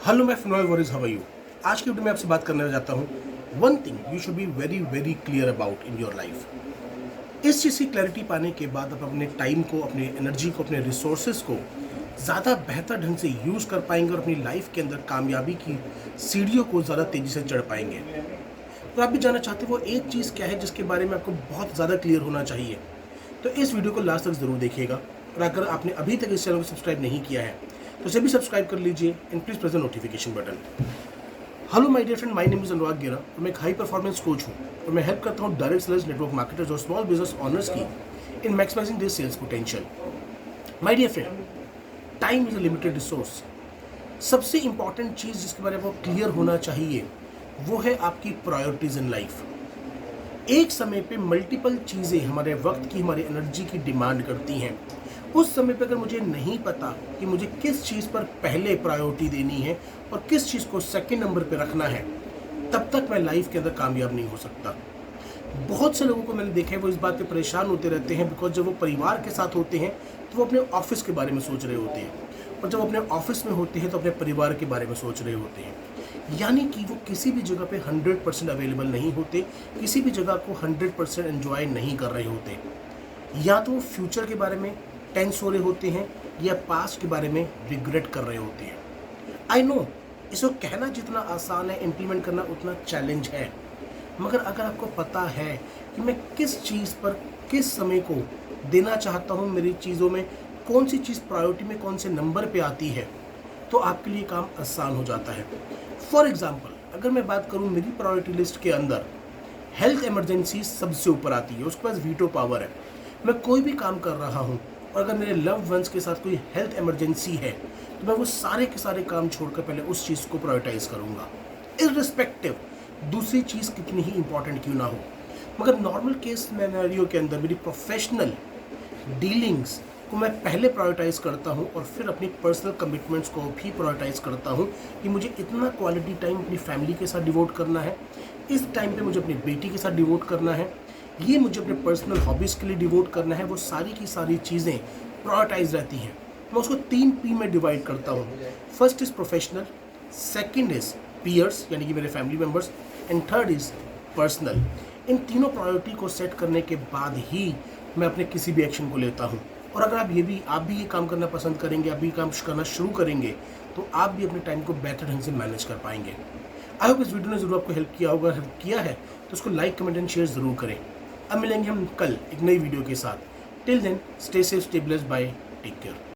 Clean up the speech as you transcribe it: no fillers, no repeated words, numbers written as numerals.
Hello my फिनोल वरीज, how are you. आज की वीडियो में आपसे बात करने जाता हूँ one thing you should be very very clear about in your life. इस चीज़ की क्लैरिटी पाने के बाद आप अपने टाइम को, अपने एनर्जी को, अपने रिसोर्सेज को ज़्यादा बेहतर ढंग से यूज़ कर पाएंगे और अपनी लाइफ के अंदर कामयाबी की सीढ़ियों को ज़्यादा तेज़ी से चढ़ पाएंगे। तो आप भी जानना चाहते हो वो एक चीज़ क्या है जिसके बारे में आपको बहुत ज़्यादा क्लियर होना चाहिए, तो इस वीडियो को लास्ट तक ज़रूर देखिएगा। और अगर आपने अभी तक इस चैनल को सब्सक्राइब नहीं किया है तो इसे भी सब्सक्राइब कर लीजिए and please press the notification button. Hello my dear friend, my name is Anurag Gera और मैं एक हाई परफॉर्मेंस कोच हूँ और मैं हेल्प करता हूँ डायरेक्ट सेलर्स, नेटवर्क मार्केटर्स और स्मॉल बिजनेस ओनर्स की in maximizing their sales potential. My dear friend, time is a limited resource. सबसे इंपॉर्टेंट चीज़ जिसके बारे में आपको क्लियर होना चाहिए वो है आपकी प्रायोरिटीज इन लाइफ। एक समय पे मल्टीपल चीज़ें हमारे वक्त की, हमारी एनर्जी की डिमांड करती हैं। उस समय पे अगर मुझे नहीं पता कि मुझे किस चीज़ पर पहले प्रायोरिटी देनी है और किस चीज़ को सेकंड नंबर पे रखना है, तब तक मैं लाइफ के अंदर कामयाब नहीं हो सकता। बहुत से लोगों को मैंने देखा है वो इस बात पे परेशान होते रहते हैं बिकॉज जब वो परिवार के साथ होते हैं तो वो अपने ऑफिस के बारे में सोच रहे होते हैं, और जब अपने ऑफिस में होते हैं तो अपने परिवार के बारे में सोच रहे होते हैं। यानी कि वो किसी भी जगह पे 100% अवेलेबल नहीं होते, किसी भी जगह को 100% एंजॉय नहीं कर रहे होते। या तो वो फ्यूचर के बारे में टेंस हो रहे होते हैं या पास्ट के बारे में रिग्रेट कर रहे होते हैं। आई नो इसको कहना जितना आसान है, इम्प्लीमेंट करना उतना चैलेंज है। मगर अगर आपको पता है कि मैं किस चीज़ पर किस समय को देना चाहता हूँ, मेरी चीज़ों में कौन सी चीज़ प्रायोरिटी में कौन से नंबर पे आती है, तो आपके लिए काम आसान हो जाता है। फॉर एग्जाम्पल, अगर मैं बात करूँ मेरी प्रायोरिटी लिस्ट के अंदर हेल्थ इमरजेंसी सबसे ऊपर आती है, उसके पास वीटो पावर है। मैं कोई भी काम कर रहा हूँ और अगर मेरे लव वंस के साथ कोई हेल्थ इमरजेंसी है तो मैं वो सारे के सारे काम छोड़कर पहले उस चीज़ को प्रायोरिटाइज करूँगा, इर्रिस्पेक्टिव दूसरी चीज़ कितनी ही इंपॉर्टेंट क्यों ना हो। मगर नॉर्मल केस सिनेरियो के अंदर मेरी प्रोफेशनल डीलिंग्स को मैं पहले प्रायोरिटाइज करता हूँ और फिर अपनी पर्सनल कमिटमेंट्स को भी प्रायोरिटाइज करता हूँ कि मुझे इतना क्वालिटी टाइम अपनी फैमिली के साथ डिवोट करना है, इस टाइम पे मुझे अपनी बेटी के साथ डिवोट करना है, ये मुझे अपने पर्सनल हॉबीज़ के लिए डिवोट करना है। वो सारी की सारी चीज़ें प्रायोरिटाइज रहती हैं। मैं उसको 3 P में डिवाइड करता हूँ। First is professional, second is peers यानी कि मेरे family members, and third is personal. इन तीनों प्रायोरिटी को सेट करने के बाद ही मैं अपने किसी भी एक्शन को लेता हूँ। और अगर आप भी ये काम करना पसंद करेंगे, आप भी काम करना शुरू करेंगे, तो आप भी अपने टाइम को बेहतर ढंग से मैनेज कर पाएंगे। आई होप इस वीडियो ने ज़रूर आपको हेल्प किया होगा। हेल्प किया है तो उसको लाइक, कमेंट एंड शेयर ज़रूर करें। अब मिलेंगे हम कल एक नई वीडियो के साथ। Till then stay safe, stay blessed, bye, take care.